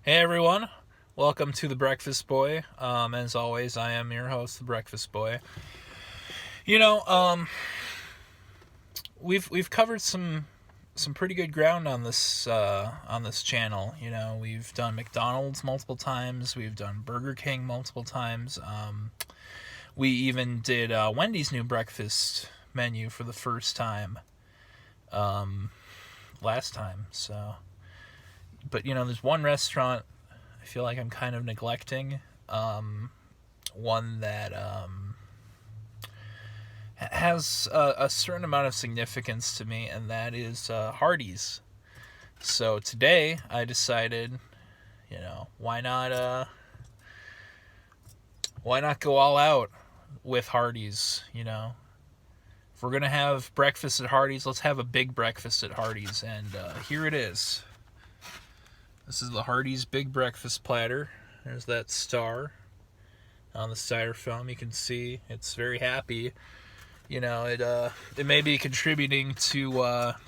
Hey everyone, welcome to the Breakfast Boy. As always, I am your host, the Breakfast Boy. You know, we've covered some pretty good ground on this channel. You know, we've done McDonald's multiple times, we've done Burger King multiple times. We even did Wendy's new breakfast menu for the first time last time. So, but there's one restaurant I feel like I'm kind of neglecting. One that has a certain amount of significance to me, and that is Hardee's. So today I decided, why not go all out with Hardee's? If we're gonna have breakfast at Hardee's, let's have a big breakfast at Hardee's, and here it is. This is the Hardee's Big Breakfast Platter. There's that star on the styrofoam. You can see it's very happy. It may be contributing to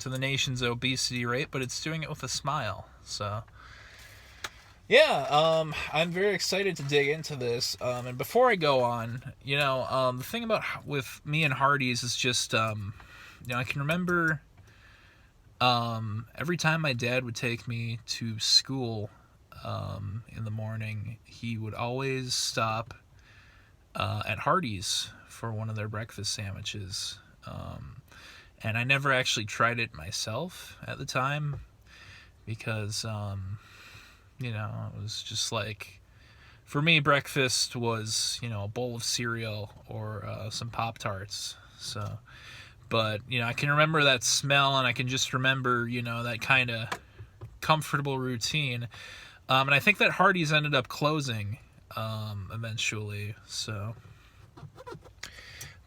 the nation's obesity rate, but it's doing it with a smile. So, yeah, I'm very excited to dig into this. And before I go on, the thing about with me and Hardee's is just, I can remember every time my dad would take me to school in the morning, he would always stop at Hardee's for one of their breakfast sandwiches. And I never actually tried it myself at the time because, it was just like, for me, breakfast was, a bowl of cereal or some Pop-Tarts. So, but, I can remember that smell, and I can just remember, that kind of comfortable routine. And I think that Hardee's ended up closing eventually, so.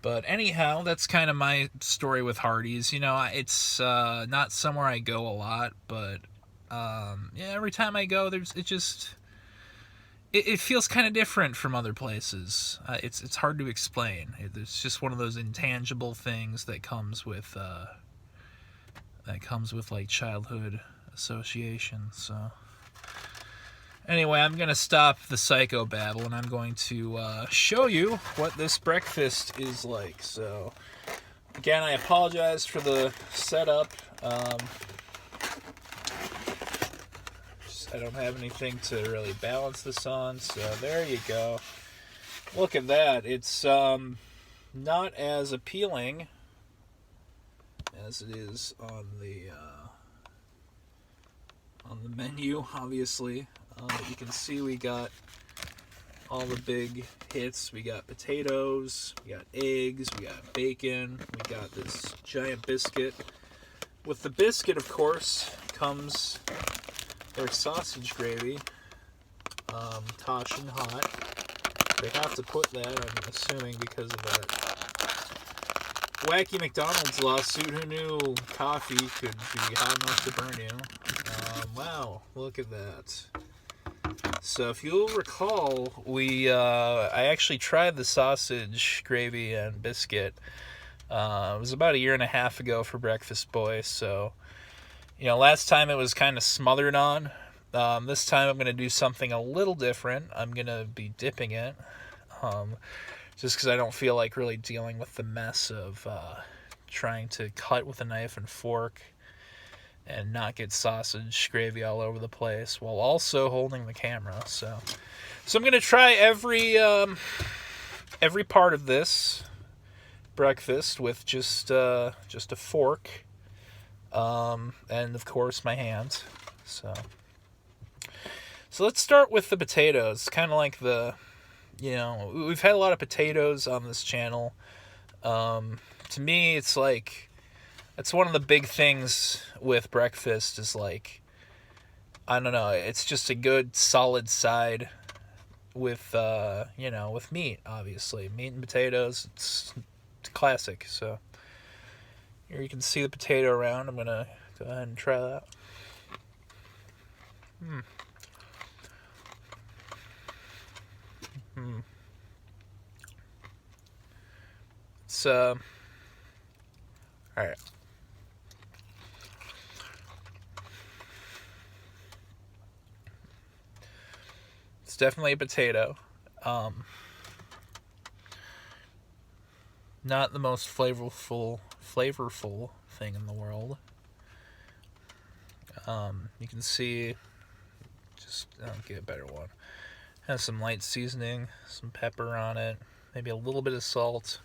But anyhow, that's kind of my story with Hardee's. It's not somewhere I go a lot, but every time I go, it feels kind of different from other places. It's hard to explain. It's just one of those intangible things that comes with like childhood association. So anyway, I'm gonna stop the psychobabble, and I'm going to show you what this breakfast is like. So again, I apologize for the setup. I don't have anything to really balance this on, so there you go. Look at that. It's not as appealing as it is on the menu, obviously. You can see we got all the big hits. We got potatoes, we got eggs, we got bacon, we got this giant biscuit. With the biscuit, of course, comes their sausage gravy, Toshin hot. They have to put that, I'm assuming, because of that wacky McDonald's lawsuit. Who knew coffee could be hot enough to burn you? Wow, look at that. So if you'll recall, I actually tried the sausage gravy and biscuit. It was about a year and a half ago for Breakfast Boy, so last time it was kind of smothered on. This time I'm going to do something a little different. I'm going to be dipping it, just because I don't feel like really dealing with the mess of trying to cut with a knife and fork and not get sausage gravy all over the place while also holding the camera. So I'm going to try every part of this breakfast with just a fork. And of course my hands. So let's start with the potatoes. Kind of like we've had a lot of potatoes on this channel. To me, it's like, it's one of the big things with breakfast is like, I don't know, it's just a good solid side with, with meat, obviously. Meat and potatoes, it's classic, so. Here you can see the potato around. I'm going to go ahead and try that. It's, alright. It's definitely a potato. Not the most flavorful thing in the world. You can see, just I'll get a better one. Has some light seasoning, some pepper on it, maybe a little bit of salt.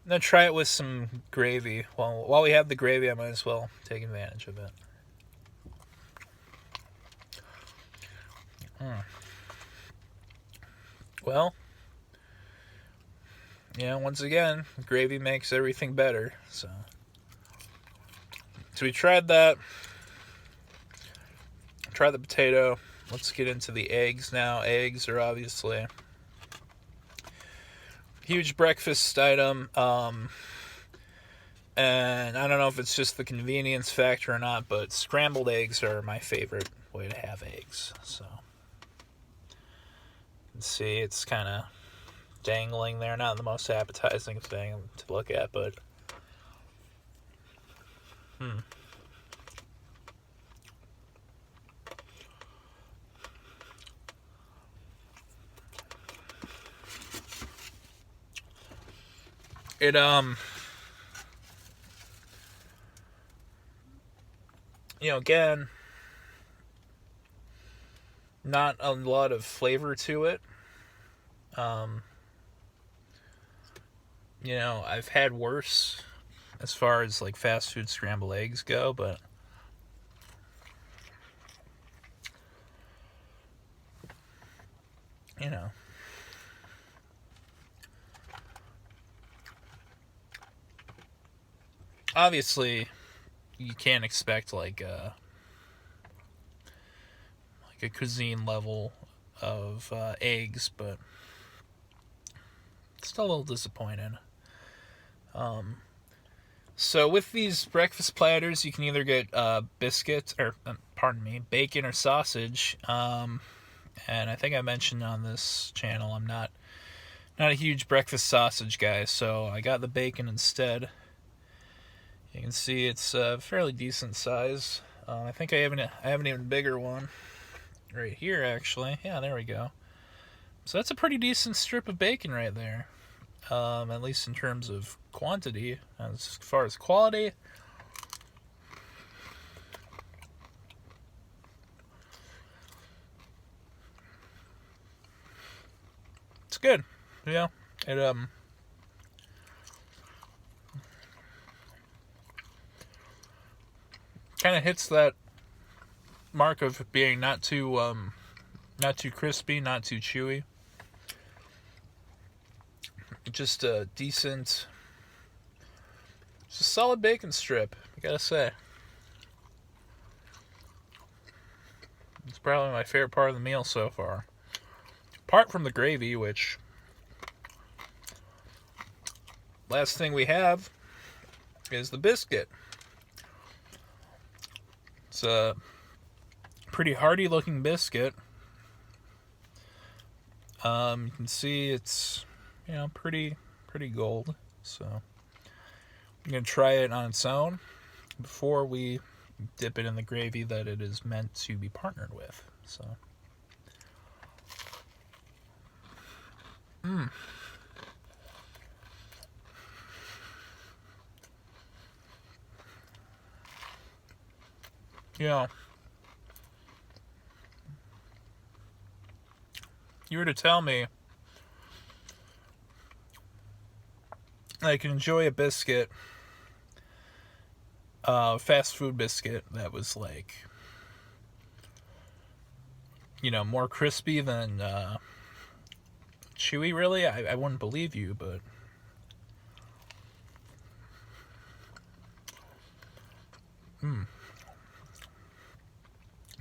I'm gonna try it with some gravy. While we have the gravy, I might as well take advantage of it. Well, once again, gravy makes everything better. So we tried that. Try the potato. Let's get into the eggs now. Eggs are obviously a huge breakfast item. And I don't know if it's just the convenience factor or not, but scrambled eggs are my favorite way to have eggs. So, you can see it's kind of dangling there. Not the most appetizing thing to look at, but it again, not a lot of flavor to it. I've had worse as far as like fast food scrambled eggs go, but obviously you can't expect like a cuisine level of eggs, but it's still a little disappointing. So with these breakfast platters, you can either get bacon or sausage. And I think I mentioned on this channel I'm not a huge breakfast sausage guy, so I got the bacon instead. You can see it's a fairly decent size. I think I have an even bigger one right here, actually. Yeah, there we go. So that's a pretty decent strip of bacon right there. At least in terms of quantity. As far as quality, it's good. Yeah, it kind of hits that mark of being not too crispy, not too chewy. Just a decent, just a solid bacon strip, I gotta say. It's probably my favorite part of the meal so far. Apart from the gravy, which, last thing we have is the biscuit. It's a pretty hearty looking biscuit. You can see it's pretty gold. So I'm gonna try it on its own before we dip it in the gravy that it is meant to be partnered with. So you were to tell me I can enjoy a biscuit, fast food biscuit that was like, more crispy than chewy, really, I wouldn't believe you, but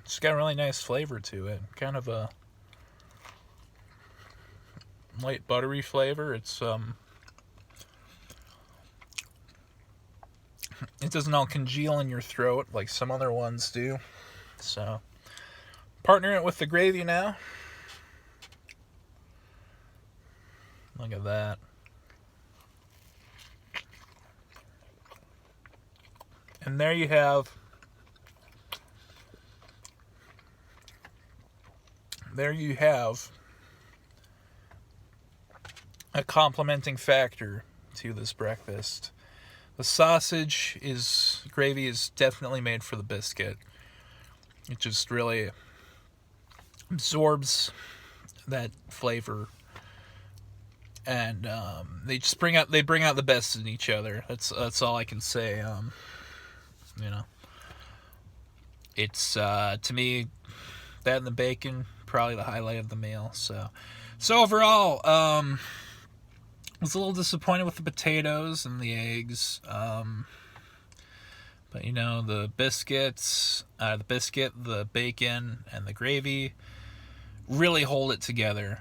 it's got a really nice flavor to it. Kind of a light buttery flavor. It's it doesn't all congeal in your throat like some other ones do. So partner it with the gravy now. Look at that. And there you have there you have a complementing factor to this breakfast. The sausage gravy is definitely made for the biscuit. It just really absorbs that flavor, and they bring out the best in each other. That's all I can say. It's to me, that and the bacon probably the highlight of the meal. So overall, was a little disappointed with the potatoes and the eggs. But the biscuits, the bacon, and the gravy really hold it together.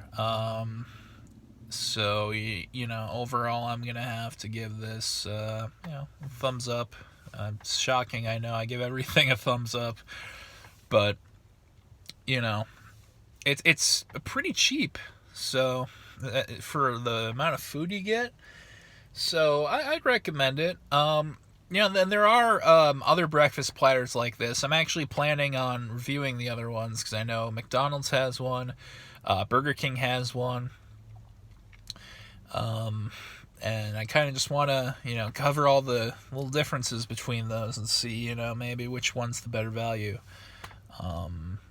So overall, I'm gonna have to give this a thumbs up. It's shocking, I know. I give everything a thumbs up, but it's pretty cheap. So for the amount of food you get, so I'd recommend it. Then there are other breakfast platters like this. I'm actually planning on reviewing the other ones because I know McDonald's has one, Burger King has one, and I kind of just want to cover all the little differences between those and see maybe which one's the better value.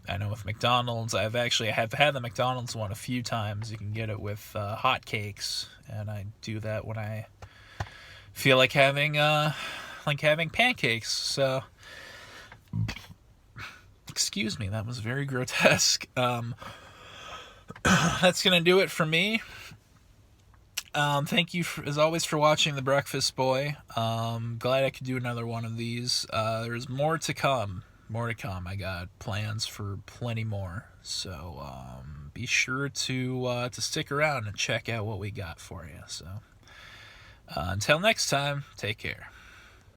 I know with McDonald's, I have had the McDonald's one a few times. You can get it with hot cakes, and I do that when I feel like having pancakes. So, excuse me, that was very grotesque. That's gonna do it for me. Thank you as always for watching The Breakfast Boy. Glad I could do another one of these. There's more to come. I got plans for plenty more. So be sure to stick around and check out what we got for you. So until next time, take care.